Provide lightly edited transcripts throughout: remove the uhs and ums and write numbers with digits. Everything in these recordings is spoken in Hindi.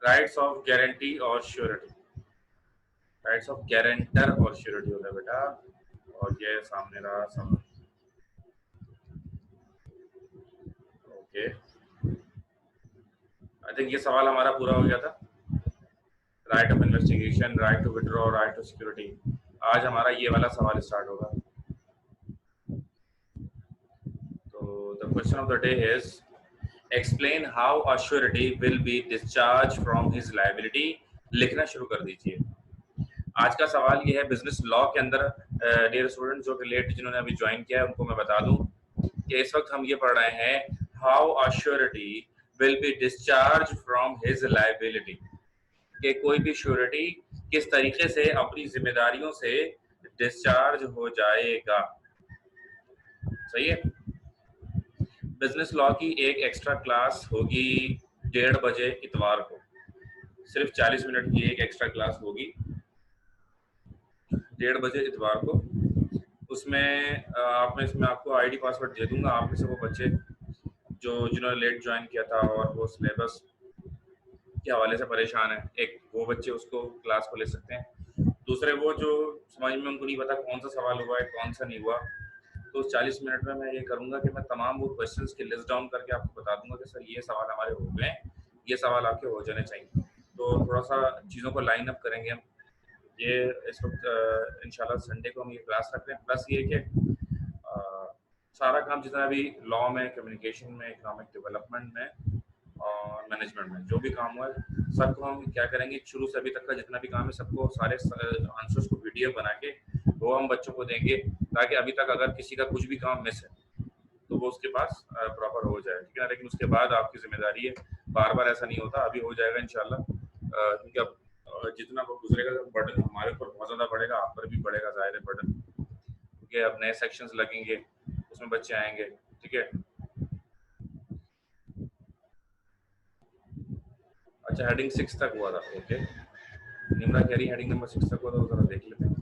राइट्स ऑफ गारंटी और श्योरिटी, राइट्स ऑफ गारंटर और श्योरिटी होता है बेटा, और ये सामने रहा सवाल। ओके, आई थिंक ये सवाल हमारा पूरा हो गया था। Right of investigation, right to withdraw, right to security. आज हमारा ये वाला सवाल स्टार्ट होगा। तो the question of the day is explain how a surety will be discharge from his liability. लिखना शुरू कर दीजिए। आज का सवाल ये है बिजनेस लॉ के अंदर। डियर स्टूडेंट जो रिलेट जिन्होंने अभी ज्वाइन किया है उनको मैं बता दूं कि इस वक्त हम ये पढ़ रहे हैं how a surety will be discharge from his liability, कि कोई भी श्योरिटी किस तरीके से अपनी जिम्मेदारियों से डिस्चार्ज हो जाएगा। सही है। बिजनेस लॉ की एक एक्स्ट्रा क्लास होगी 1:30 बजे इतवार को, सिर्फ 40 मिनट की एक एक्स्ट्रा क्लास होगी 1:30 बजे इतवार को। उसमें इसमें आपको आईडी पासवर्ड दे दूंगा। आप में से वो बच्चे जिन्होंने लेट ज्वाइन किया था और वो सिलेबस के हवाले से परेशान है, एक वो बच्चे उसको क्लास को ले सकते हैं। दूसरे वो जो समझ में उनको नहीं पता कौन सा सवाल हुआ है कौन सा नहीं हुआ, तो उस 40 मिनट में मैं ये करूंगा कि मैं तमाम वो क्वेश्चंस की लिस्ट डाउन करके आपको बता दूंगा कि सर ये सवाल हमारे हो गए, ये सवाल आपके हो जाने चाहिए। तो थोड़ा सा चीज़ों को लाइन अप करेंगे हम। ये इस वक्त इंशाल्लाह संडे को हम ये क्लास रख रहे हैं। प्लस ये कि सारा काम जितना भी लॉ में, कम्युनिकेशन में, इकोनॉमिक डेवलपमेंट में और मैनेजमेंट में जो भी काम हुआ है सबको हम क्या करेंगे, शुरू से अभी तक का जितना भी काम है सबको सारे आंसर्स को वीडियो बना के वो हम बच्चों को देंगे, ताकि अभी तक अगर किसी का कुछ भी काम मिस है तो वो उसके पास प्रॉपर हो जाए, ठीक है ना। लेकिन उसके बाद आपकी जिम्मेदारी है, बार बार ऐसा नहीं होता, अभी हो जाएगा इंशाल्लाह। क्योंकि अब जितना वो गुजरेगा बर्डन हमारे ऊपर बहुत ज़्यादा बढ़ेगा, आप पर भी बढ़ेगा ज़ाहिर है बर्डन, क्योंकि अब नए सेक्शंस लगेंगे, उसमें बच्चे आएंगे, ठीक है। अच्छा, हेडिंग 6 तक हुआ था, ओके। निम्रा कह रही हेडिंग नंबर 6 तक हुआ था, जरा देख लेते हैं।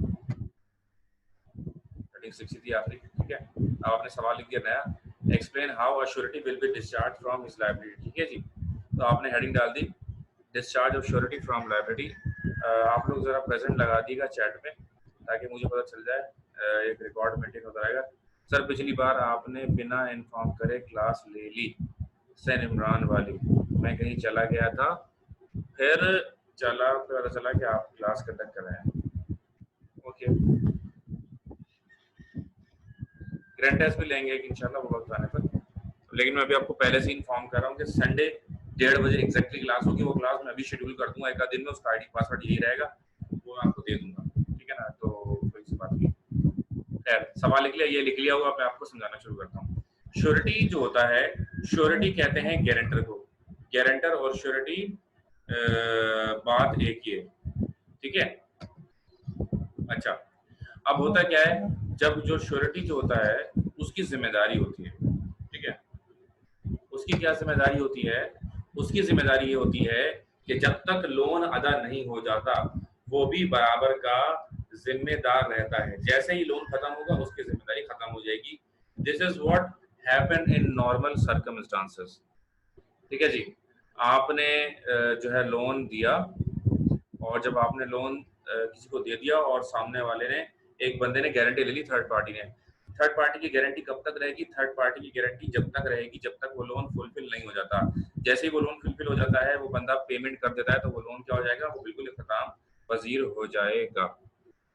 हेडिंग 6 थी आखिरी, ठीक है। अब आपने सवाल लिख दिया नया, explain how a surety will be discharge from his liability, ठीक है जी। तो आपने हेडिंग डाल दी discharge of surety from liability. आप लोग जरा प्रेजेंट लगा दीजिएगा चैट में ताकि मुझे पता चल जाए, एक रिकॉर्ड मेंटेन होता रहेगा। सर पिछली बार आपने बिना इन्फॉर्म करे क्लास ले ली, सैन इमरान वाली, मैं कहीं चला गया था, फिर पता चला कि आप क्लास कंडक्ट कर रहे हैं, ओके। ग्रैंड टेस्ट भी लेंगे इंशाल्लाह वो वक्त आने पर, लेकिन मैं अभी आपको पहले से इन्फॉर्म कर रहा हूँ कि संडे 1:30 बजे एग्जैक्टली क्लास होगी। वो क्लास मैं अभी शेड्यूल कर दूंगा, एक आध दिन में उसका आईडी पासवर्ड यही रहेगा, वो मैं आपको दे दूंगा, ठीक है ना। तो कोई सी बात नहीं। खैर सवाल लिख लिया, ये लिख लिया होगा, मैं आपको समझाना शुरू करता हूँ। श्योरिटी जो होता है, श्योरिटी कहते हैं गारंटर को। गारंटर और श्योरिटी बात एक ही है, ठीक है। अच्छा, अब होता क्या है, जब जो श्योरिटी जो होता है उसकी जिम्मेदारी होती है, ठीक है। उसकी क्या जिम्मेदारी होती है, उसकी जिम्मेदारी ये होती है कि जब तक लोन अदा नहीं हो जाता वो भी बराबर का जिम्मेदार रहता है। जैसे ही लोन खत्म होगा उसकी जिम्मेदारी खत्म हो जाएगी। This is what happen in normal circumstances, ठीक है जी। आपने जो है लोन दिया, और जब आपने लोन किसी को दे दिया और सामने वाले ने, एक बंदे ने गारंटी ले ली, थर्ड पार्टी ने। थर्ड पार्टी की गारंटी कब तक रहेगी? थर्ड पार्टी की गारंटी जब तक रहेगी जब तक वो लोन फुलफिल नहीं हो जाता। जैसे ही वो लोन फुलफिल हो जाता है, वो बंदा पेमेंट कर देता है, तो वो लोन क्या हो जाएगा, वो बिल्कुल खत्म पजीर हो जाएगा।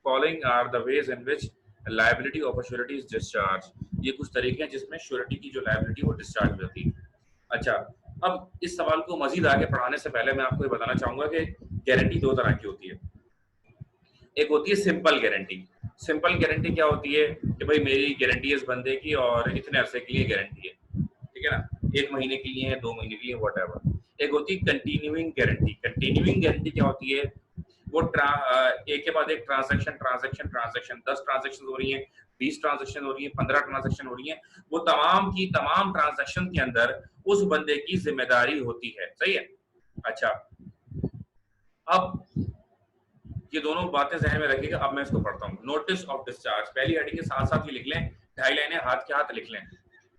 Following are the ways in which liability of a surety is discharge. ये कुछ तरीके हैं जिसमें श्योरिटी की जो लायबिलिटी वो डिस्चार्ज हो जाती है। अच्छा, अब इस सवाल को मजीद आगे पढ़ाने से पहले मैं आपको ये बताना चाहूंगा कि गारंटी दो तरह की होती है। एक होती है सिंपल गारंटी। सिंपल गारंटी क्या होती है कि भाई मेरी गारंटी है इस बंदे की और इतने अरसे के लिए गारंटी है, ठीक है ना, 1 महीने के लिए है, 2 महीने के लिए, व्हाटएवर। एक होती है कंटिन्यूइंग गारंटी। कंटिन्यूइंग गारंटी क्या होती है, वो एक के बाद एक ट्रांजैक्शन ट्रांजैक्शन ट्रांजैक्शन 10 ट्रांजैक्शन हो रही है, 20 ट्रांजैक्शन हो रही है, 15 ट्रांजैक्शन हो रही है, वो तमाम की तमाम ट्रांजैक्शन के अंदर उस बंदे की जिम्मेदारी होती है। सही है। अच्छा, अब ये दोनों बातें ज़हन में रखिएगा। अब मैं इसको पढ़ता हूँ। नोटिस ऑफ डिस्चार्ज, पहली हेडिंग के साथ साथ ही लिख लें, 2.5 लाइनें हाथ के हाथ लिख लें,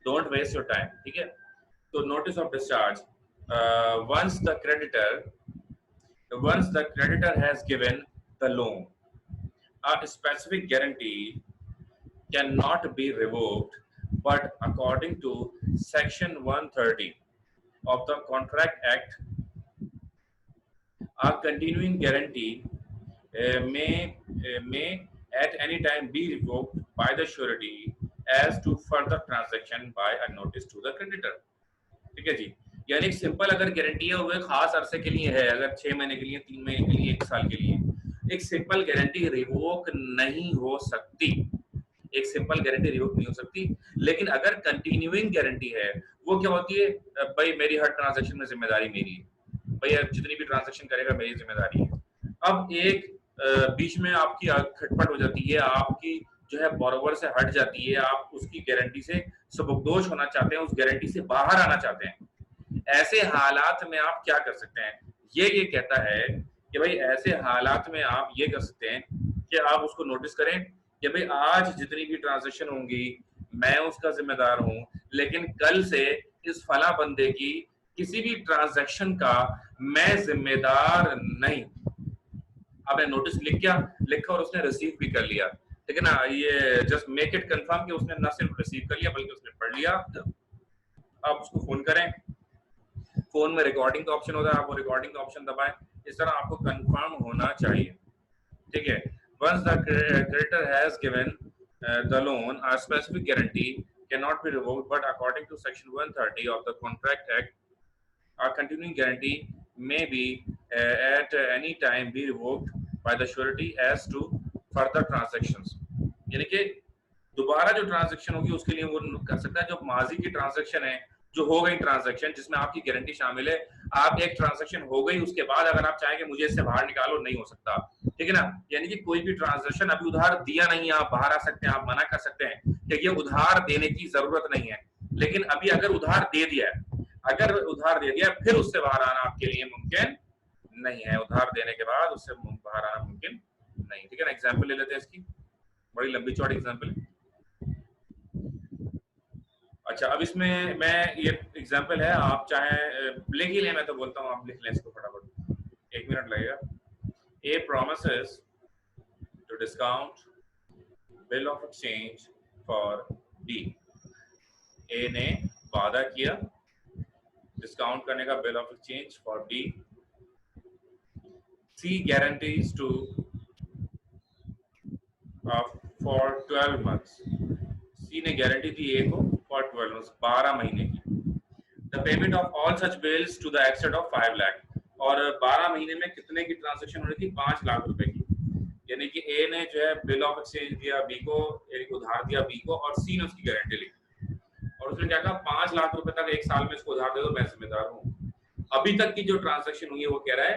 डोंट वेस्ट योर टाइम, ठीक है। तो notice of discharge, once the creditor once the creditor has given the loan, a specific guarantee cannot be revoked, but according to Section 130 of the Contract Act, a continuing guarantee may at any time be revoked by the surety as to further transaction by a notice to the creditor. ठीक है जी, यानी एक सिंपल अगर गारंटी है वो खास अरसे के लिए है, अगर 6 महीने के लिए, 3 महीने के लिए, 1 साल के लिए, एक सिंपल गारंटी रिवोक नहीं हो सकती, एक सिंपल गारंटी रिवोक नहीं हो सकती। लेकिन अगर कंटिन्यूइंग गारंटी है, वो क्या होती है, भाई मेरी हर ट्रांजैक्शन में जिम्मेदारी मेरी है, भैया जितनी भी ट्रांजैक्शन करेगा मेरी जिम्मेदारी है। अब एक बीच में आपकी खटपट हो जाती है, आपकी जो है बोरोवर से हट जाती है, आप उसकी गारंटी से सबकदोश होना चाहते हैं, उस गारंटी से बाहर आना चाहते हैं। ऐसे हालात में आप क्या कर सकते हैं, ये कहता है कि भाई ऐसे हालात में आप ये कर सकते हैं कि आप उसको नोटिस करें कि भाई आज जितनी भी ट्रांजैक्शन होंगी मैं उसका जिम्मेदार हूं, लेकिन कल से इस फला बंदे की किसी भी ट्रांजैक्शन का मैं जिम्मेदार नहीं। आपने नोटिस लिखा और उसने रिसीव भी कर लिया, ठीक है ना, ये जस्ट मेक इट कंफर्म कि उसने ना सिर्फ रिसीव कर लिया बल्कि उसने पढ़ लिया। आप उसको फोन करें, फोन में रिकॉर्डिंग का ऑप्शन होता है, आप वो रिकॉर्डिंग का ऑप्शन दबाएं, इस तरह आपको कंफर्म होना चाहिए, ठीक है। Once the creditor has given the loan, a specific guarantee cannot be revoked, but according to Section 130 of the Contract Act, a continuing guarantee may be at any time be revoked by the surety as to further transactions। यानी कि दोबारा जो ट्रांजैक्शन होगी उसके लिए वो कर सकता है। जो माजी की ट्रांजैक्शन है, जो हो गई ट्रांजैक्शन जिसमें आपकी गारंटी शामिल है, आप एक ट्रांजैक्शन हो गई उसके बाद अगर आप चाहें कि मुझे इससे बाहर निकालो, नहीं हो सकता, ठीक है ना। यानी कि कोई भी ट्रांजैक्शन अभी उधार दिया नहीं है, आप बाहर आ सकते हैं, आप मना कर सकते हैं कि ये उधार देने की जरूरत नहीं है। लेकिन अभी अगर उधार दे दिया है, अगर उधार दे दिया फिर उससे बाहर आना आपके लिए मुमकिन नहीं है, उधार देने के बाद उससे बाहर आना मुमकिन नहीं, ठीक है ना। एग्जाम्पल ले लेते हैं इसकी, बड़ी लंबी चौड़ी एग्जाम्पल है। अच्छा, अब इसमें मैं ये एग्जांपल है, आप चाहे लिख ही लें, मैं तो बोलता हूँ आप लिख लें इसको फटाफट, 1 मिनट लगेगा। A promises to discount bill of exchange for B. A ने वादा किया डिस्काउंट करने का bill of exchange for B. C guarantees to for 12 months. C ने गारंटी दी ए को फॉर 12 मंथ्स, 12 महीने की। The payment of all such bills to the extent of 5 lakh. और 12 महीने में कितने की ट्रांजैक्शन हो रही थी, 5 लाख रुपए की। यानी कि ए ने जो है बिल ऑफ एक्सचेंज दिया बी को, एक उधार दिया बी को, और सी ने उसकी गारंटी ली और उसने क्या कहा, 5 लाख रुपए तक 1 साल में इसको उधार दे दो, मैं जिम्मेदार हूँ। अभी तक की जो ट्रांजैक्शन हुई है वो कह रहा है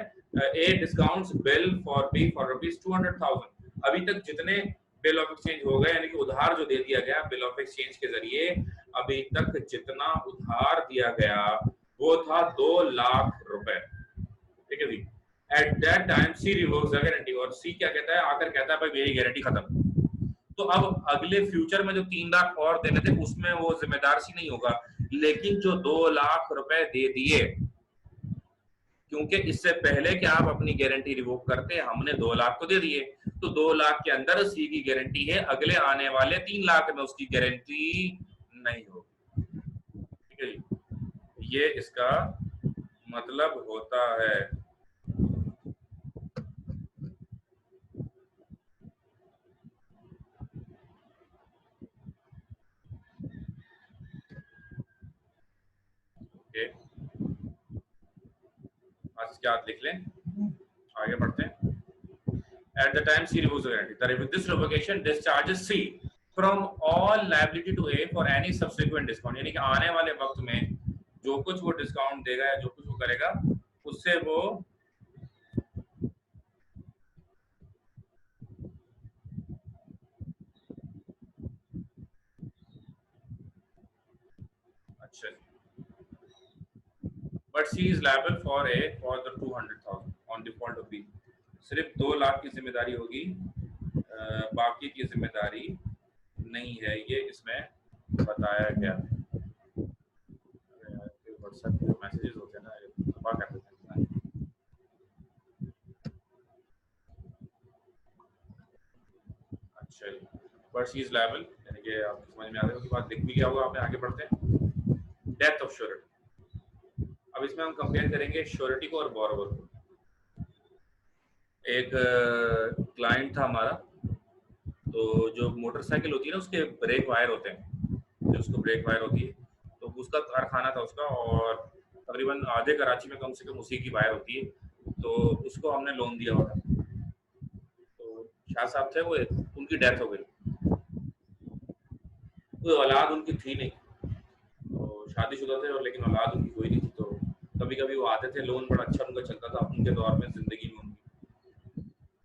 A discounts bill for B for ₹200,000। अभी तक जितने बिल ऑफ एक्सचेंज हो गए, यानी कि उधार जो दे दिया गया बिल ऑफ एक्सचेंज के जरिए, अभी तक जितना उधार दिया गया वो था 2 लाख रुपए, ठीक है जी। At that time C revokes the guarantee, और सी क्या कहता है, आकर कहता है भाई मेरी गारंटी खत्म। तो अब अगले फ्यूचर में जो 3 लाख और देने थे उसमें वो जिम्मेदार सी नहीं होगा, लेकिन जो 2 लाख रुपए दे दिए, क्योंकि इससे पहले कि आप अपनी गारंटी रिवोक करते, हमने 2 लाख तो दे दिए, तो 2 लाख के अंदर सी की गारंटी है, अगले आने वाले 3 लाख में उसकी गारंटी नहीं होगी, ठीक है जी। ये इसका मतलब होता है। ओके, आज इसके हाथ लिख लें, आगे बढ़ते हैं। At the time C revokes the guarantee, this revocation discharges C from all liability to A for any subsequent discount। यानी कि आने वाले वक्त में जो कुछ वो डिस्काउंट देगा या जो कुछ वो करेगा उससे वो अच्छा, but C is liable for A for the 200,000 on default of B। सिर्फ 2 लाख की जिम्मेदारी होगी, बाकी की जिम्मेदारी नहीं है, ये इसमें बताया गया है। व्हाट्सएप पे मैसेजेस होते हैं ना, दफा कर देते हैं। चलिए, बट शी इज लायबल, यानी कि आपको समझ में आ गया, उसके बाद लिख भी लिया होगा आपने। आगे बढ़ते हैं, डेथ ऑफ श्योरिटी। अब इसमें हम कंपेयर करेंगे श्योरिटी को और बोरोवर को। एक क्लाइंट था हमारा, तो जो मोटरसाइकिल होती है ना उसके ब्रेक वायर होते हैं, जो उसको ब्रेक वायर होती है, तो उसका कारखाना था उसका, और तकरीबन आधे कराची में कम से कम उसी की वायर होती है। तो उसको हमने लोन दिया हुआ था। तो शाह साहब थे वो, उनकी डेथ हो गई, कोई औलाद उनकी थी नहीं, तो शादीशुदा थे और लेकिन औलाद उनकी कोई नहीं थी। तो कभी कभी वो आते थे, लोन बड़ा अच्छा उनका चलता था उनके दौर में जिंदगी में उनकी।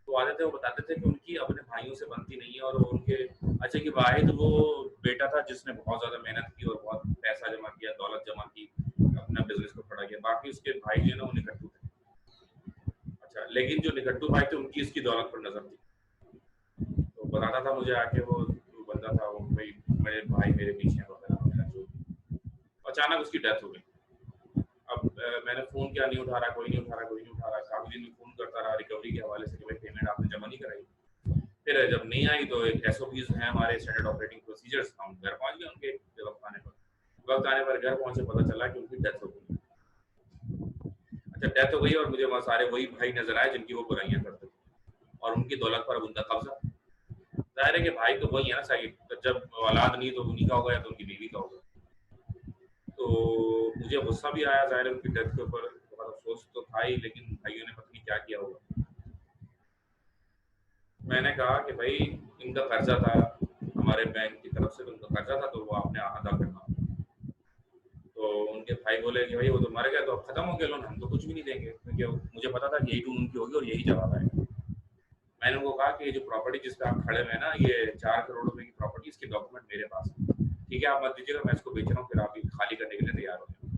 तो आते थे, वो बताते थे कि उनकी अपने भाइयों से बनती नहीं है, और वो उनके अच्छा कि वाहिद वो बेटा था जिसने बहुत ज्यादा मेहनत की और बहुत पैसा जमा किया, दौलत जमा की, अपना बिजनेस को खड़ा किया। बाकी उसके भाई जो है ना वो निकट्टू थे। अच्छा, लेकिन जो निकट्टू भाई थे उनकी इसकी दौलत पर नजर थी। तो बताता था मुझे आके, वो जो बंदा था वो, भाई मेरे भाई मेरे पीछे वगैरह वगैरह जो। अचानक उसकी डेथ हो गई। अब मैंने फोन किया, नहीं उठा रहा, कोई नहीं उठा रहा, कोई नहीं उठा रहा। काफी दिन में फोन करता रहा रिकवरी के हवाले से कि भाई पेमेंट आपने जमा नहीं कराई। फिर जब नहीं आई तो एक एसओपीज हैं हमारे, स्टैंडर्ड ऑपरेटिंग प्रोसीजर्स, हम घर पहुंच गए उनके वक्त आने पर। वक्त आने पर घर पहुंचे, पता चला कि उनकी डेथ हो गई। अच्छा, डेथ हो गई और मुझे वहाँ सारे वही भाई नजर आए जिनकी वो बुराइयां करते थे, और उनकी दौलत पर अब उनका कब्जा। जाहिर है कि भाई तो वही है ना साहिब, तो जब औलाद नहीं तो उन्हीं का होगा या तो उनकी बीवी का होगा। तो मुझे गुस्सा भी आया जाहिर है उनकी डेथ के ऊपर, बहुत अफसोस तो था ही, लेकिन भाइयों ने पता नहीं क्या किया होगा। मैंने कहा कि भाई इनका कर्जा था हमारे बैंक की तरफ से, तो उनका कर्जा था तो वो आपने अदा करना। तो उनके भाई बोले कि भाई वो तो मर गया, तो अब खत्म हो गया लोन, हम तो कुछ भी नहीं देंगे, क्योंकि मुझे पता था कि यही टून उनकी होगी और यही जवाब आएगा। मैंने उनको कहा कि ये जो प्रॉपर्टी जिस पे आप खड़े हुए हैं ना, ये 4 करोड़ रुपए की प्रॉपर्टी, इसके डॉक्यूमेंट मेरे पास है, ठीक है आप मत दीजिएगा, मैं इसको बेच रहा हूँ, फिर आप खाली करने के लिए तैयार हो जाए।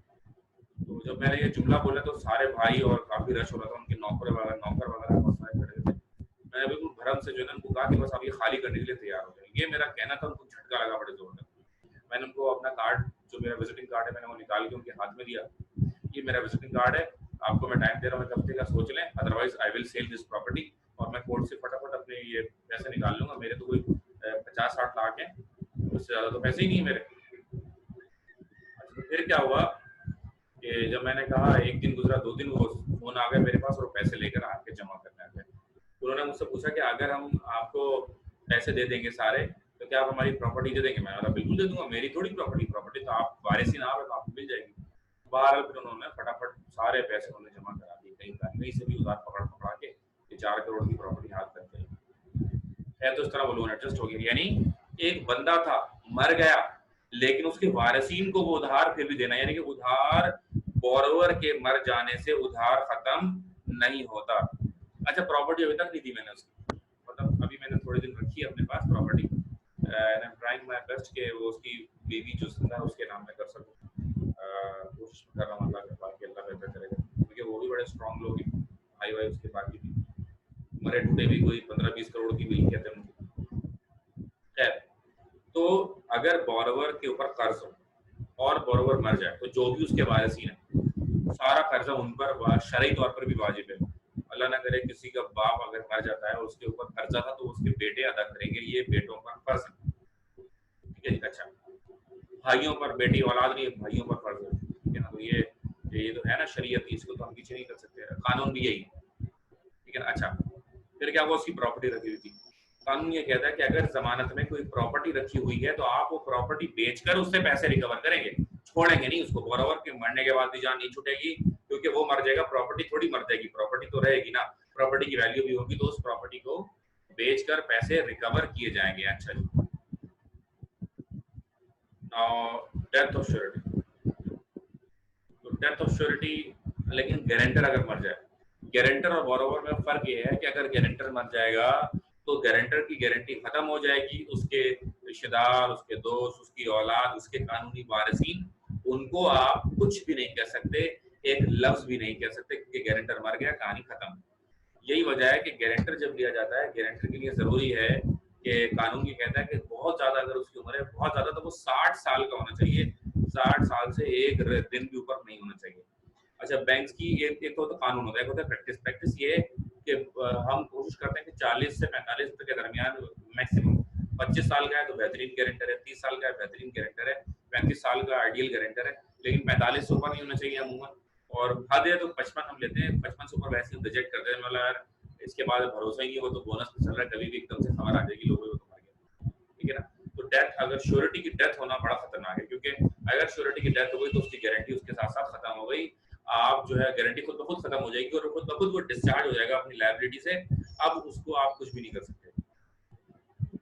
तो जब मैंने ये जुमला बोला तो सारे भाई, और काफी रश हो रहा था, उनके नौकर वगैरह बहुत सारे खड़े थे। मैंने बिल्कुल भरम से जो है ना उनको कहा कि बस आप ये खाली करने के लिए तैयार हो जाए। ये मेरा कहना था, उनको झटका लगा बड़े जोर का। मैंने उनको अपना कार्ड, जो मेरा विजिटिंग कार्ड है, मैंने वो निकाल के उनके हाथ में दिया। ये मेरा विजिटिंग कार्ड है, आपको मैं टाइम दे रहा हूँ, एक हफ्ते का सोच लें, otherwise I will sell this property, और मैं कोर्ट से फटाफट अपने ये पैसे निकाल लूंगा। मेरे तो कोई 50-60 लाख है, उससे ज्यादा तो पैसे ही नहीं है मेरे। अच्छा, तो फिर क्या हुआ कि जब मैंने कहा, एक दिन गुजरा, 2 दिन, वो फोन आ गया मेरे पास और पैसे लेकर आके जमा करने आ गए। उन्होंने मुझसे पूछा कि अगर हम आपको पैसे दे देंगे सारे, तो क्या आप हमारी प्रॉपर्टी दे देंगे? मैंने कहा बिल्कुल दे दूंगा, मेरी थोड़ी प्रॉपर्टी, प्रॉपर्टी तो आप वारिस ही ना है तो आपको मिल जाएगी। बहरहाल फिर उन्होंने फटाफट सारे पैसे उन्होंने जमा करा दिए, कहीं से भी उधार पकड़ पकड़ा के, ये 4 करोड़ की प्रॉपर्टी हाथ तक गई है। तो इस तरह वो लोन एडजस्ट हो गया। यानी एक बंदा था, मर गया, लेकिन उसके वारिसीन को वो उधार फिर भी देना, यानी कि उधार बोरोवर के मर जाने से उधार खत्म नहीं होता। अच्छा, प्रॉपर्टी अभी तक नहीं दी मैंने उसकी, मतलब अभी मैंने थोड़े दिन रखी है अपने पास property, and I am trying my best कि वो उसकी बीवी जो जिंदा है उसके नाम में कर सकूं। कोशिश कर रहा हूँ, अल्लाह के बाकी अल्लाह बेहतर करेगा, क्योंकि वो भी बड़े स्ट्रॉन्ग लोग हैं, भाई भाई उसके बाकी भी मरे टूटे भी कोई 15-20 करोड़ की मिल्कियत है उनकी। खैर, तो अगर बोरोवर के ऊपर कर्ज हो और बोरोवर मर जाए, तो जो भी उसके वारिसीन है सारा कर्जा उन पर शरई तौर पर भी वाजिब है। अल्लाह ना करे किसी का बाप अगर मर जाता है और उसके ऊपर कर्जा था, तो उसके बेटे अदा करेंगे, ये बेटों पर फर्ज है। ठीक है जी। अच्छा, भाइयों पर, बेटी औलाद नहीं, भाइयों पर फर्ज है, ठीक है ना। तो ये तो है ना शरीयत, इसको तो हम पीछे नहीं कर सकते, कानून भी यही है, ठीक है ना। अच्छा, फिर क्या, वो उसकी प्रॉपर्टी रखी हुई थी। कानून ये कहता है कि अगर जमानत में कोई प्रॉपर्टी रखी हुई है तो आप वो प्रॉपर्टी बेचकर उससे पैसे रिकवर करेंगे, छोड़ेंगे नहीं उसको। बोरोवर के मरने के बाद भी जान नहीं छूटेगी, क्योंकि वो मर जाएगा, प्रॉपर्टी थोड़ी मर जाएगी, प्रॉपर्टी तो रहेगी ना, प्रॉपर्टी की वैल्यू भी होगी, तो उस प्रॉपर्टी को बेचकर पैसे रिकवर किए जाएंगे। अच्छा जी, नाउ डेथ ऑफ श्योरिटी। तो डेथ ऑफ श्योरिटी, लेकिन गारंटर अगर मर जाए, गारंटर और बोरोवर में फर्क ये है कि अगर गारंटर मर जाएगा तो गारंटर की गारंटी खत्म हो जाएगी, उसके रिश्तेदार, उसके दोस्त, उसकी औलाद, उसके कानूनी वारिसीन, उनको आप कुछ भी नहीं कह सकते, एक लफ्ज भी नहीं कह सकते, क्योंकि गारंटर मर गया, कहानी खत्म। यही वजह है कि गारंटर जब लिया जाता है, गारंटर के लिए जरूरी है कि कानून ये कहता है कि बहुत ज्यादा अगर उसकी उम्र है, बहुत ज्यादा, तो वो 60 साल का होना चाहिए, 60 साल से एक दिन भी ऊपर नहीं होना चाहिए। अच्छा, बैंक की एक तो कानून होता है, एक होता है प्रैक्टिस। प्रैक्टिस ये है कि हम कोशिश करते हैं कि 40 से 45 के दरमियान मैक्सिमम। 25 साल का है तो बेहतरीन गारंटर है, 30 साल का है बेहतरीन गारंटर है, 35 साल का आइडियल गारंटर है, लेकिन 45 से ऊपर नहीं होना चाहिए अमूमन। और हद है तो 55 हम लेते हैं, 55 से ऊपर वैसे ही रिजेक्ट करते हैं, मतलब यार इसके बाद भरोसा ही नहीं, वो तो बोनस पे चल रहा है, कभी भी एकदम से खबर आ जाएगी लोगों को तो मर गया, ठीक है ना। तो डेथ, अगर श्योरिटी की डेथ होना बड़ा खतरनाक है, क्योंकि अगर श्योरिटी की डेथ हो गई तो उसकी गारंटी उसके साथ साथ खत्म हो गई, आप जो है गारंटी खुद ब खुद खत्म हो जाएगी और खुद ब खुद वो डिस्चार्ज हो जाएगा अपनी लायबिलिटी से, अब उसको आप कुछ भी नहीं कर सकते।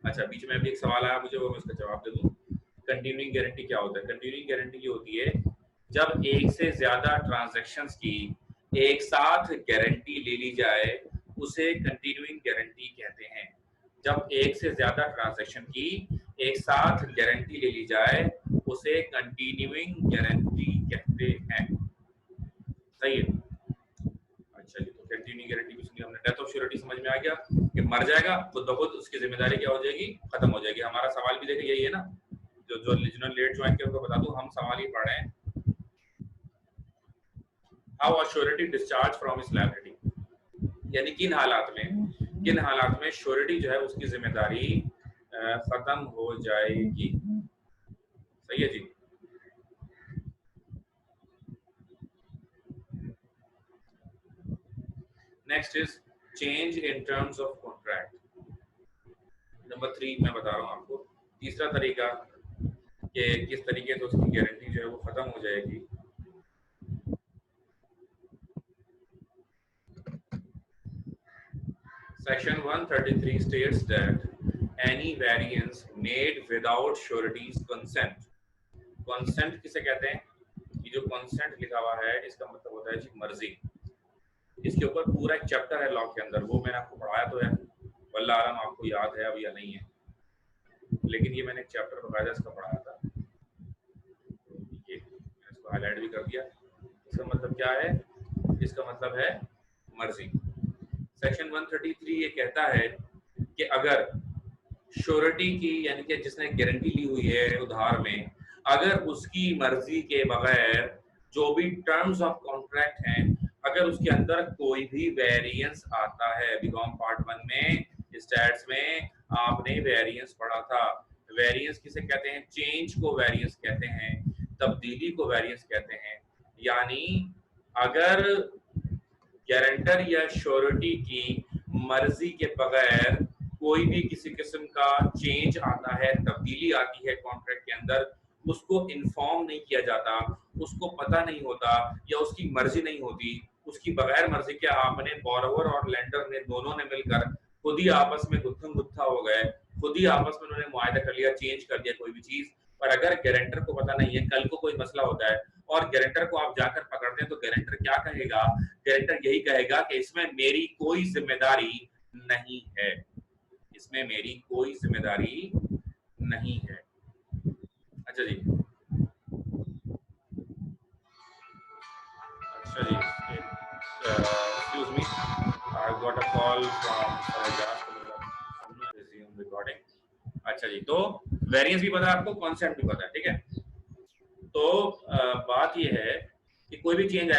अच्छा, बीच में अभी एक सवाल आया मुझे, वो मैं उसका जवाब दे दूं। कंटिन्यूइंग गारंटी क्या होता है? कंटिन्यूइंग गारंटी ये होती है जब एक से ज्यादा ट्रांजैक्शंस की एक साथ गारंटी ले ली जाए, उसे कंटिन्यूइंग गारंटी कहते हैं। जब एक से ज्यादा ट्रांजैक्शन की एक साथ गारंटी ले ली जाए, उसे कंटिन्यूइंग गारंटी कहते हैं। सही है। अच्छा जी, तो कंटिन्यूइंग गारंटी कुछ नहीं, हमने डेथ ऑफ श्योरिटी समझ में आ गया कि मर जाएगा खुद ब खुद, उसकी जिम्मेदारी क्या हो जाएगी, खत्म हो जाएगी। हमारा सवाल भी देखिए यही है ना, जो जिन्होंने लेट ज्वाइन किया उनको बता दूं, हम सवाल ही पढ़ रहे हैं, how a surety discharge from his liability, यानी किन हालात में श्योरिटी जो है उसकी जिम्मेदारी खत्म हो जाएगी। सही है जी। Next is change in terms of contract. Number 3 मैं बता रहा हूं आपको, तीसरा तरीका कि किस तरीके से उसकी गारंटी जो है वो खत्म हो जाएगी। Section 133 states that any variance made without surety's consent, consent किसे कहते हैं? ये जो consent लिखा हुआ है इसका मतलब होता है जी मर्जी। इसके ऊपर पूरा एक चैप्टर है लॉ के अंदर, वो मैंने आपको पढ़ाया तो है, वल्लाह आलम आपको याद है अब या नहीं है, लेकिन ये मैंने एक चैप्टर बकायदा इसका पढ़ाया था, ये इसको हाईलाइट भी कर दिया। इसका मतलब क्या है? इसका मतलब है मर्जी। सेक्शन 133 ये कहता है कि अगर श्योरिटी की, यानी कि जिसने गारंटी ली हुई है उधार में, अगर उसकी मर्जी के बगैर जो भी टर्म्स ऑफ कॉन्ट्रैक्ट हैं, अगर उसके अंदर कोई भी वेरिएंस आता है, बीकॉम पार्ट 1 में स्टैट्स में आपने वेरिएंस पढ़ा था। वेरिएंस किसे कहते हैं? चेंज को वेरिएंस कहते हैं, तब्दीली को वेरिएंस कहते हैं। यानी अगर गारंटर या श्योरिटी की मर्जी के बगैर कोई भी किसी किस्म का चेंज आता है, तब्दीली आती है कॉन्ट्रैक्ट के अंदर, उसको इन्फॉर्म नहीं किया जाता, उसको पता नहीं होता या उसकी मर्जी नहीं होती, उसकी बगैर मर्जी के आपने बोरोवर और लेंडर ने दोनों ने मिलकर खुद ही आपस में गुत्थम गुत्था हो गए, खुद ही आपस में उन्होंने मुआहदा कर लिया, चेंज कर दिया कोई भी चीज, पर अगर गारंटर को पता नहीं है, कल को कोई मसला होता है और गारंटर को आप जाकर पकड़ते हैं तो गारंटर क्या कहेगा? गारंटर यही कहेगा कि इसमें मेरी कोई जिम्मेदारी नहीं है, इसमें मेरी कोई जिम्मेदारी नहीं है। अच्छा जी, अच्छा जी, excuse me, I got a call from recording. अच्छा जी, तो वेरिएंस भी पता है आपको, कॉन्सेप्ट भी पता है, ठीक है। तो बात ये है कि कोई भी चेंज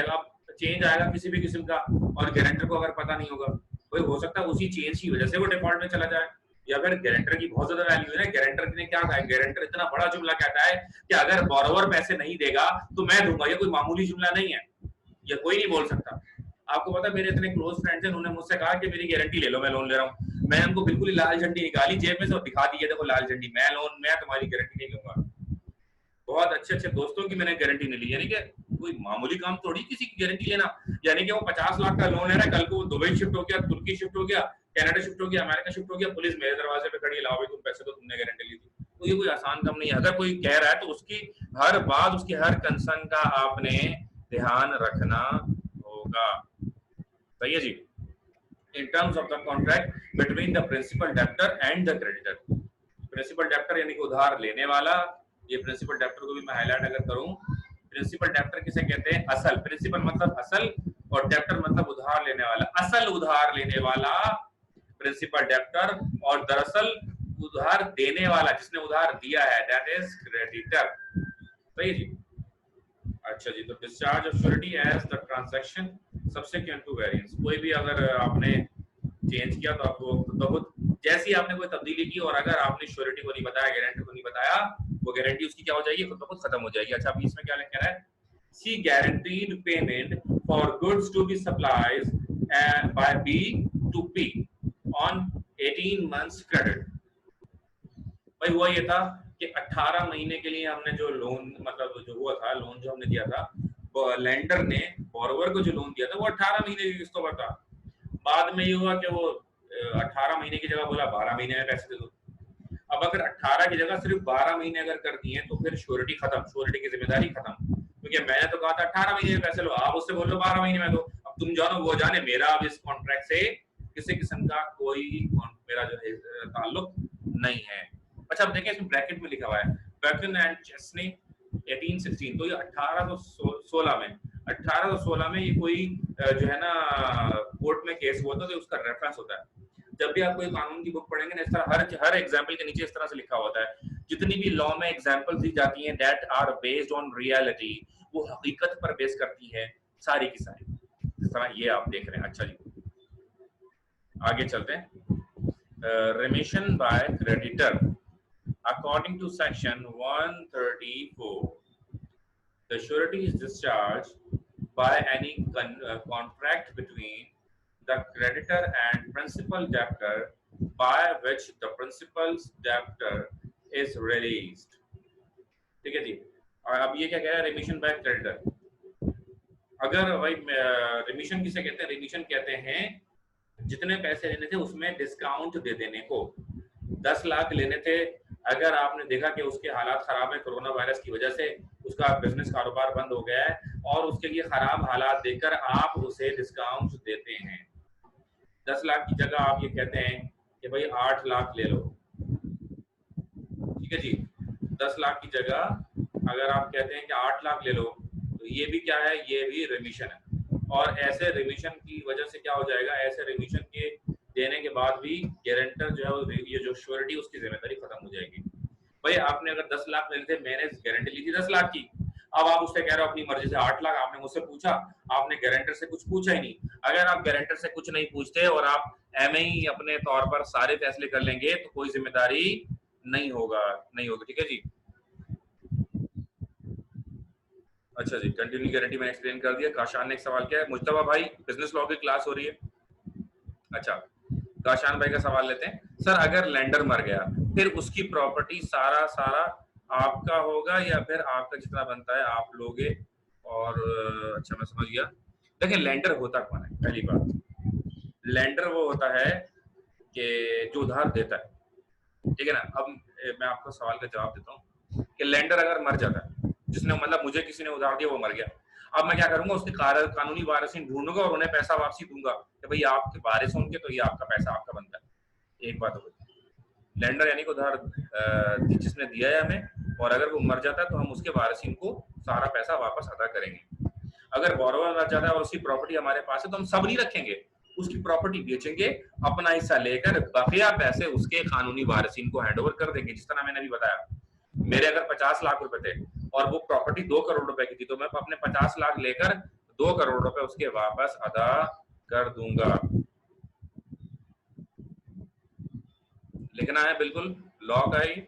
आएगा किसी भी किस्म का, और गारंटर को अगर पता नहीं होगा, कोई हो सकता है उसी चेंज की वजह से वो डिफॉल्ट में चला जाए, या फिर गारंटर की बहुत ज्यादा वैल्यू है। गारंटर ने क्या कहा है? गारंटर इतना बड़ा जुमला कहता है कि अगर बोरोवर पैसे नहीं देगा तो मैं दूंगा। ये कोई मामूली जुमला नहीं है, ये कोई नहीं बोल सकता। आपको पता है मेरे इतने क्लोज फ्रेंड्स हैं, उन्होंने मुझसे कहा कि मेरी गारंटी ले लो, मैं लोन ले रहा हूँ। मैंने उनको बिल्कुल ही लाल झंडी निकाली जेब में से और दिखा दी है, देखो लाल झंडी, मैं तुम्हारी गारंटी नहीं लूंगा। बहुत अच्छे अच्छे दोस्तों की मैंने गारंटी नहीं ली, यानी कि कोई मामूली काम थोड़ी किसी की गारंटी लेना। यानी कि वो 50 लाख का लोन ले रहा है, कल को वो दुबई शिफ्ट हो गया, तुर्की शिफ्ट हो गया, कनाडा शिफ्ट हो गया, अमेरिका शिफ्ट हो गया, पुलिस मेरे दरवाजे पे खड़ी है, लाओ भाई तुम पैसे दो, तुमने गारंटी ली थी। तो ये कोई आसान काम नहीं है। अगर कोई कह रहा है तो उसकी हर बात, उसकी हर कंसर्न का आपने ध्यान रखना होगा। सही है जी। In terms of the contract between the principal debtor and the creditor, principal debtor यानी कि उधार लेने वाला, ये प्रिंसिपल डेब्टर को भी मैं हाईलाइट अगर करूं, प्रिंसिपल डेब्टर किसे कहते हैं? असल, प्रिंसिपल मतलब असल और डेब्टर मतलब उधार लेने वाला। असल उधार लेने वाला प्रिंसिपल डेब्टर, और दरअसल उधार देने वाला जिसने उधार दिया है, दैट इज क्रेडिटर। सही जी। अच्छा जी, तो discharge of surety as the transaction subsequent to variance, कोई भी अगर आपने चेंज किया तो आपको खुद ब खुद जैसे ही आपने कोई तब्दीली की और अगर आपने श्योरिटी को नहीं बताया, गारंटी को नहीं बताया, वो गारंटी उसकी क्या हो जाएगी, खुद ब खुद खत्म हो जाएगी। अच्छा अभी इसमें क्या लिखा है, C guaranteed payment for goods to be supplies by B to P on 18 months credit. भाई हुआ ये था कि 18 महीने के लिए हमने जो लोन, मतलब जो हुआ था लोन जो हमने दिया था, लेंडर ने बोरोवर को जो लोन दिया था वो 18 महीने की किस्तों पर था। बाद में ये हुआ कि वो 18 महीने की जगह बोला 12 महीने में पैसे दे दो। अब अगर 18 की जगह सिर्फ 12 महीने अगर कर दिए तो फिर श्योरिटी खत्म, श्योरिटी की जिम्मेदारी खत्म, क्योंकि मैंने तो कहा था 18 महीने में पैसे लो, आप उससे बोल लो 12 महीने में दो। अब तुम जानो वो जाने, मेरा अब इस कॉन्ट्रैक्ट से किसी किस्म का कोई मेरा जो है ताल्लुक नहीं है। अच्छा अब देखें इसमें ब्रैकेट में लिखा हुआ है बैकन एंड चेस्नी 1816, तो ये 1816 में 1816 में ये कोई जो है ना कोर्ट में केस हुआ था तो उसका रेफरेंस होता है। जब भी आप कोई कानून की बुक पढ़ेंगे ना, इस तरह हर एग्जांपल के नीचे इस तरह से लिखा होता है, जितनी भी लॉ में एग्जांपल दी जाती हैं that are based on reality, वो हकीकत पर बेस करती है सारी की सारी। इस तरह ये आप देख रहे हैं। अच्छा जी आगे चलते हैं। Remission by creditor according to section 134, the surety is discharged by any contract between the creditor and principal debtor by which the principal's debtor is released। ठीक है जी। और अब ये क्या कह रहा है, रेमिशन बाय क्रेडिटर। अगर भाई रेमिशन किसे कहते हैं, रेमिशन कहते हैं जितने पैसे लेने थे उसमें डिस्काउंट दे देने को। 10 लाख लेने थे, अगर आपने देखा कि उसके हालात खराब है कोरोना वायरस की वजह से, उसका बिजनेस कारोबार बंद हो गया है और उसके लिए खराब हालात देखकर आप उसे डिस्काउंट देते हैं। 10 लाख की जगह आप ये कहते हैं कि भाई 8 लाख ले लो, ठीक है जी। 10 लाख की जगह अगर आप कहते हैं कि 8 लाख ले लो, तो ये भी क्या है, ये भी रेमिशन है। और ऐसे रेमिशन की वजह से क्या हो जाएगा, ऐसे रेमिशन के देने के बाद भी गारंटर जो है ये जो श्योरिटी उसकी जिम्मेदारी खत्म हो जाएगी। भाई आपने अगर 10 लाख ले थे, मैंने गारंटी ली थी 10 लाख की, अब आप उससे कह रहे हो अपनी मर्जी से 8 लाख, आपने मुझसे पूछा, आपने गारंटर से कुछ पूछा ही नहीं। अगर आप गारंटर से कुछ नहीं पूछते और आप एम ही अपने तौर पर सारे फैसले कर लेंगे तो कोई जिम्मेदारी नहीं होगा, नहीं होगी। ठीक है जी। अच्छा जी कंटिन्यू गारंटी मैंने एक्सप्लेन कर दिया। काशान ने एक सवाल किया है, मुज्तबा भाई बिजनेस लॉ की क्लास हो रही है। अच्छा काशान भाई का सवाल लेते हैं, सर अगर लेंडर मर गया फिर उसकी प्रॉपर्टी सारा आपका होगा या फिर आपका जितना बनता है आप लोगे? और अच्छा मैं समझ गया। देखिए लेंडर होता कौन है, पहली बात लेंडर वो होता है कि जो उधार देता है, ठीक है ना। अब मैं आपको सवाल का जवाब देता हूँ कि लेंडर अगर मर जाता है, जिसने मतलब मुझे किसी ने उधार दिया वो मर गया, अब मैं क्या करूंगा, उसके कानूनी वारिसिन ढूंढूंगा और उन्हें पैसा वापसी दूंगा कि भाई आपके वारिस होंगे तो ये आपका पैसा आपका बनता है। एक बात हो गई। लेंडर यानी कि उधार जिसने दिया है हमें, और अगर वो मर जाता है तो हम उसके वारिसिन को सारा पैसा वापस अदा करेंगे। अगर बोरोवर मर जाता है और उसकी प्रॉपर्टी हमारे पास है तो हम सब नहीं रखेंगे, उसकी प्रॉपर्टी बेचेंगे, अपना हिस्सा लेकर बकिया पैसे उसके कानूनी वारिसिन को हैंडओवर कर देंगे। जिस तरह मैंने अभी बताया, मेरे अगर 50 लाख रुपए थे और वो प्रॉपर्टी 2 करोड़ रुपए की थी तो मैं अपने 50 लाख लेकर 2 करोड़ रुपए उसके वापस अदा कर दूंगा। लिखना है बिल्कुल लॉ का ही,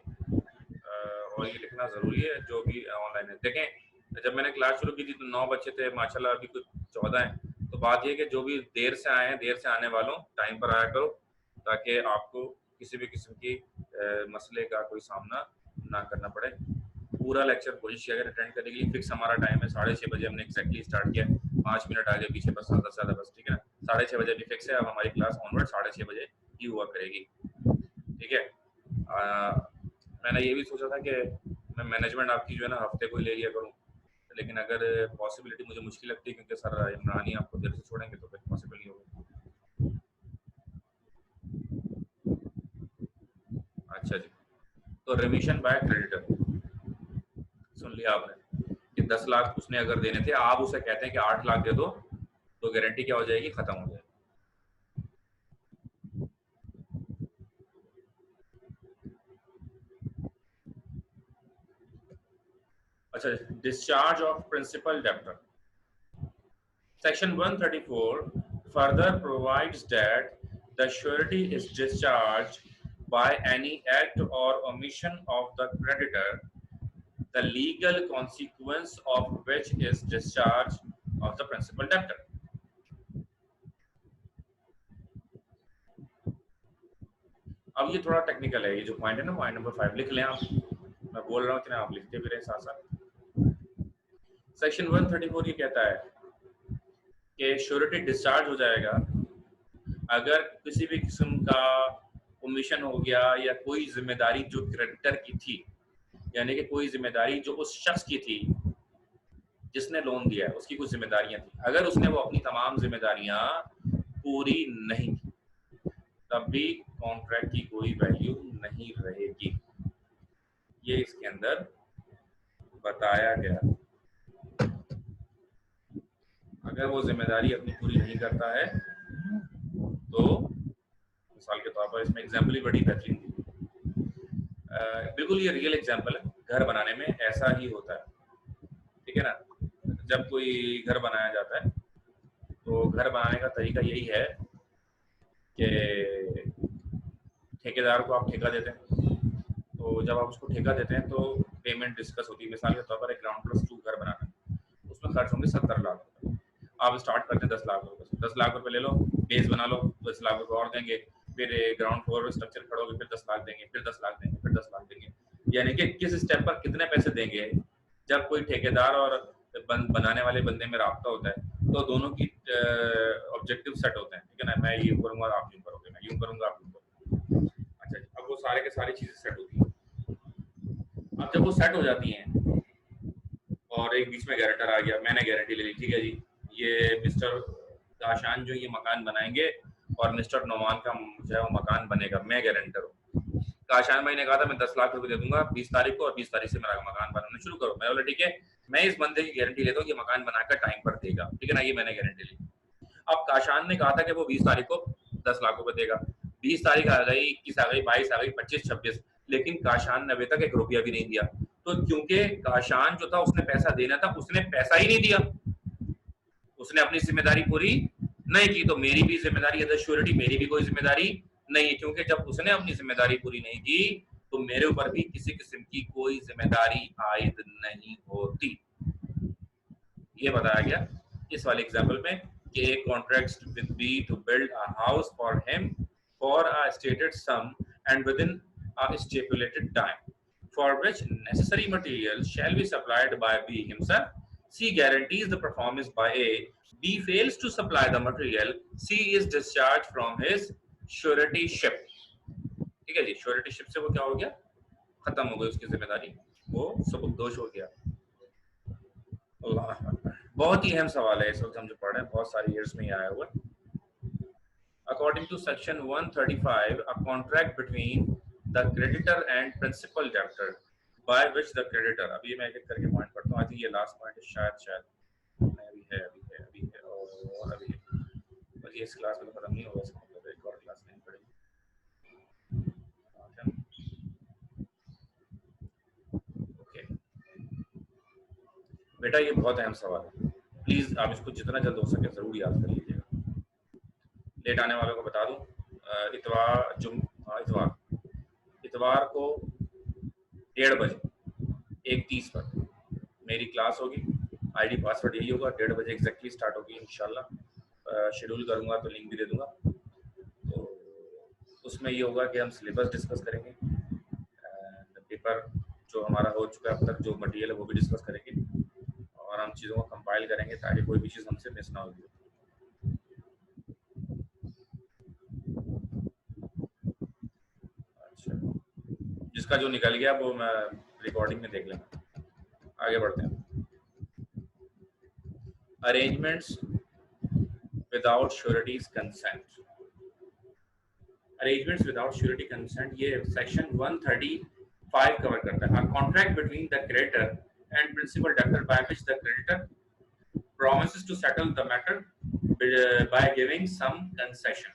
और ये लिखना जरूरी है जो भी ऑनलाइन है। देखें जब मैंने क्लास शुरू की थी तो 9 बच्चे थे, माशाल्लाह अभी कुछ 14 हैं। तो बात ये कि जो भी देर से आए हैं, देर से आने वालों टाइम पर आया करो ताकि आपको किसी भी किस्म की मसले का कोई सामना ना करना पड़े। पूरा लेक्चर कोशिश किया अटेंड करने के लिए। फिक्स हमारा टाइम है 6:30 बजे, हमने एक्जैक्टली स्टार्ट किया, 5 मिनट आगे पीछे बस ज़्यादा से ज़्यादा बस, ठीक है ना। 6:30 बजे भी फिक्स है, अब हमारी क्लास ऑनवर्ड 6:30 बजे ही हुआ करेगी, ठीक है। मैंने ये भी सोचा था कि मैं मैनेजमेंट आपकी जो है ना हफ्ते को ही ले लिया करूँ, लेकिन अगर पॉसिबिलिटी मुझे मुश्किल लगती है क्योंकि सर इमरान ही आपको देर से छोड़ेंगे तो फिर पॉसिबल नहीं होगा। अच्छा जी, तो रिमिशन बाय क्रेडिटर सुन लिया आपने कि 10 लाख उसने अगर देने थे, आप उसे कहते हैं कि 8 लाख दे दो, तो गारंटी क्या हो जाएगी, खत्म हो जाएगी। अच्छा, discharge of principal debtor. Section 134 further provides that the surety is discharged by any act or omission of the creditor, the legal consequence of which is discharge of the principal debtor. अब ये थोड़ा टेक्निकल है, ये जो पॉइंट है ना, पॉइंट नंबर 5 लिख लें आप, मैं बोल रहा हूँ इतना आप लिखते भी रहे साथ साथ। सेक्शन 134 ये कहता है कि श्योरिटी डिस्चार्ज हो जाएगा अगर किसी भी किस्म का ओमिशन हो गया या कोई जिम्मेदारी जो क्रेडिटर की थी, यानी कि कोई जिम्मेदारी जो उस शख्स की थी जिसने लोन दिया है, उसकी कुछ जिम्मेदारियां थी, अगर उसने वो अपनी तमाम जिम्मेदारियां पूरी नहीं की तब भी कॉन्ट्रैक्ट की कोई वैल्यू नहीं रहेगी। ये इसके अंदर बताया गया। अगर वो जिम्मेदारी अपनी पूरी नहीं करता है तो मिसाल के तौर पर इसमें एग्जाम्पल ही बड़ी बेहतरीन दी, बिल्कुल ये रियल एग्जाम्पल है, घर बनाने में ऐसा ही होता है, ठीक है ना। जब कोई घर बनाया जाता है तो घर बनाने का तरीका यही है कि ठेकेदार को आप ठेका देते हैं, तो जब आप उसको ठेका देते हैं तो पेमेंट डिस्कस होती है। मिसाल के तौर पर एक ग्राउंड प्लस 2 घर बनाना है, उसमें खर्च होंगे 70 लाख रुपए, आप स्टार्ट करते हैं 10 लाख रुपए से, 10 लाख रुपए ले लो, बेस बना लो, 10 लाख रुपए और देंगे, फिर ग्राउंड फ्लोर स्ट्रक्चर खड़ोगे, फिर 10 लाख देंगे, फिर 10 लाख देंगे, फिर 10 लाख देंगे। यानी कि किस स्टेप पर कितने पैसे देंगे, जब कोई ठेकेदार और बनाने वाले बंदे में राब्ता होता है तो दोनों की ऑब्जेक्टिव सेट होते हैं, ठीक है ना। मैं यूं करूंगा आप यूं करोगे, मैं यूं करूंगा आप यूं करोगे। अच्छा, अब वो सारे के सारी चीजें सेट होती हैं। अब जब वो सेट हो जाती हैं और एक बीच में गारंटर आ गया, मैंने गारंटी ले ली, ठीक है जी, ये मिस्टर काशान जो ये मकान बनाएंगे और मिस्टर नोमान का जो है वो मकान बनेगा, मैं गारंटर हूँ। काशान भाई ने कहा था मैं 10 लाख रुपए दे दूंगा 20 तारीख को और 20 तारीख से मेरा मकान बनाना शुरू करो। मैं बोला ठीक है, मैं इस बंदे की गारंटी लेता हूँ कि मकान बनाकर टाइम पर देगा, ठीक है ना, ये मैंने गारंटी ली। अब काशान ने कहा था कि वो 20 तारीख को 10 लाख रुपए देगा, 20 तारीख आ गई, 21 आ गई, 22 आ गई, 25, 26, लेकिन काशान ने अभी तक 1 रुपया भी नहीं दिया। तो क्योंकि काशान जो था उसने पैसा देना था, उसने पैसा ही नहीं दिया, उसने अपनी जिम्मेदारी पूरी नहीं की, तो मेरी भी जिम्मेदारी एज श्योरिटी, मेरी भी कोई जिम्मेदारी नहीं है, क्योंकि जब उसने अपनी जिम्मेदारी पूरी नहीं की तो मेरे ऊपर भी किसी किस्म की कोई जिम्मेदारी आयद नहीं होती। ये बताया गया इस वाले एग्जांपल में कि एक contract with B to build a house for him for a stated sum and within a stipulated time for which necessary material shall be supplied by B himself. C guarantees the performance by A. B fails to supply the material. C is discharged from his suretyship. ठीक है जी, suretyship से वो क्या हो गया, खत्म हो गई उसकी जिम्मेदारी, वो सबकदोश हो गया। अल्लाह, बहुत ही अहम सवाल है इस वक्त हम जो पढ़ रहे हैं, बहुत सारी ईयर्स में आया हुआ। According to section 135, a contract between the creditor and principal debtor by which the creditor, अभी मैं एक करके पॉइंट पढ़ता हूँ, आई थिंक ये लास्ट पॉइंट है, शायद अभी है और अभी है, बस ये इस क्लास में तो खत्म नहीं होगा, इसका मतलब एक और क्लास नहीं पड़ेगी। ओके बेटा, ये बहुत अहम सवाल है, प्लीज आप इसको जितना जल्द हो सके जरूर याद कर लीजिएगा। लेट आने वालों को बता दूं, इतवार को 1:30 बजे 1:30 पर मेरी क्लास होगी, आईडी पासवर्ड यही होगा, 1:30 बजे एग्जैक्टली स्टार्ट होगी इंशाल्लाह। शेड्यूल करूंगा तो लिंक भी दे दूंगा। तो उसमें ये होगा कि हम सिलेबस डिस्कस करेंगे, पेपर जो हमारा हो चुका है अब तक, जो मटेरियल है वो भी डिस्कस करेंगे और हम चीज़ों को कंपाइल करेंगे ताकि कोई भी चीज़ हमसे मिस ना होगी। अच्छा, जिसका जो निकल गया वो मैं रिकॉर्डिंग में देख लेंगे। आगे बढ़ते हैं। Arrangements without sureties consent, arrangements without surety consent ये सेक्शन 135 कवर करता है। Contract between the creditor and principal debtor by which the creditor promises to settle the matter by giving some concession।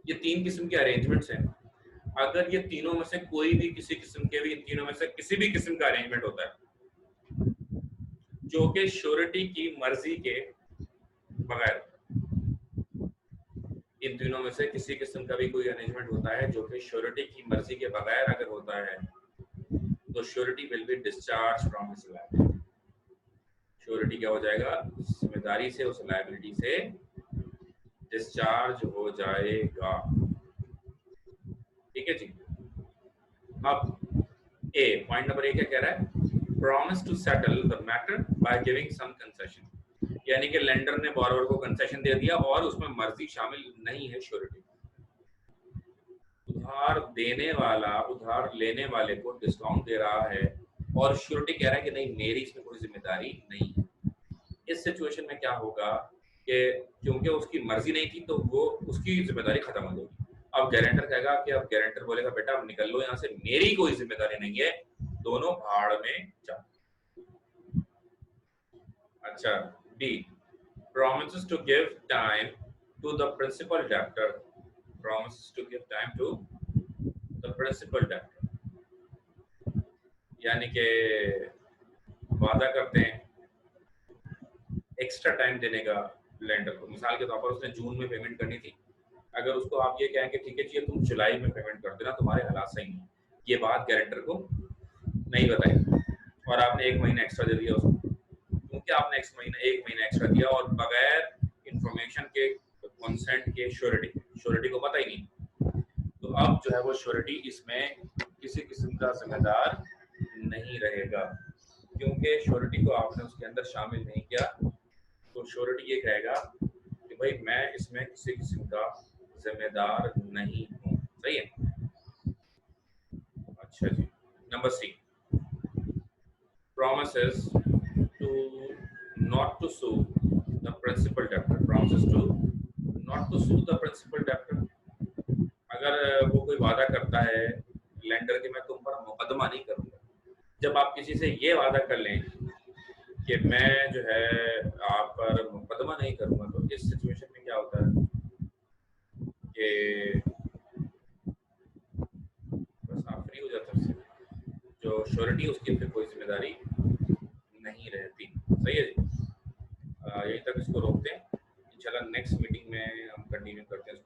ये 3 किस्म के अरेंजमेंट्स हैं। अगर ये तीनों में से कोई भी किसी किस्म के भी, इन तीनों में से किसी भी किस्म का अरेंजमेंट होता है जो कि श्योरिटी की मर्जी के बगैर इन तीनों में से किसी किस्म का भी कोई अरेंजमेंट होता है जो कि श्योरिटी की मर्जी के बगैर अगर होता है तो surety will be discharge from his liability. Surety क्या हो जाएगा, जिम्मेदारी से, उस लायबिलिटी से डिस्चार्ज हो जाएगा। ठीक है जी। अब ए पॉइंट नंबर ए क्या कह रहा है, promise to settle the matter by giving some concession, यानी कि लेंडर ने बोरोवर को कंसेशन दे दिया और उसमें मर्जी शामिल नहीं है श्योरिटी। उधार देने वाला उधार लेने वाले को डिस्काउंट दे रहा है और श्योरिटी कह रहा है कि नहीं मेरी इसमें कोई जिम्मेदारी नहीं है। इस सिचुएशन में क्या होगा कि क्योंकि उसकी मर्जी नहीं थी तो वो उसकी जिम्मेदारी खत्म हो जाएगी। अब गारंटर कहेगा कि अब गारंटर बोलेगा बेटा अब निकल लो यहाँ से, मेरी कोई जिम्मेदारी नहीं है, दोनों भाड़ में जाओ। अच्छा B, promises to give time to the principal debtor, promises to give time to the principal debtor, यानी कि वादा करते हैं एक्स्ट्रा टाइम देने का लेंडर को। मिसाल के तौर पर उसने जून में पेमेंट करनी थी, अगर उसको आप ये कहें कि ठीक है जी तुम जुलाई में पेमेंट कर देना, तुम्हारे हालात सही हैं, ये बात गारंटर को नहीं बताई और आपने एक महीना एक्स्ट्रा दे दिया उसको, क्योंकि आपने एक महीना एक्स्ट्रा दिया और बगैर इंफॉर्मेशन के, कंसेंट के, श्योरिटी को पता ही नहीं, तो अब जो है वो श्योरिटी इसमें किसी किस्म का जिम्मेदार नहीं रहेगा, क्योंकि श्योरिटी को आपने उसके अंदर शामिल नहीं किया। तो श्योरिटी ये कहेगा कि भाई मैं इसमें किसी किस्म का जिम्मेदार नहीं हूँ। सही है। अच्छा जी, number C, promises to not to sue the principal debtor, promises to not to sue the principal debtor। अगर वो कोई वादा करता है लेंडर कि मैं तुम पर मुकदमा नहीं करूंगा, जब आप किसी से ये वादा कर लें कि मैं जो है आप पर मुकदमा नहीं करूंगा, तो इस सिचुएशन में क्या होता है कि बस आप फ्री हो जाते हैं, जो श्योरिटी उसकी फिर कोई जिम्मेदारी नहीं रहती। सही है जी। यहीं तक इसको रोकते हैं, इंशाल्लाह नेक्स्ट मीटिंग में हम कंटिन्यू करते हैं।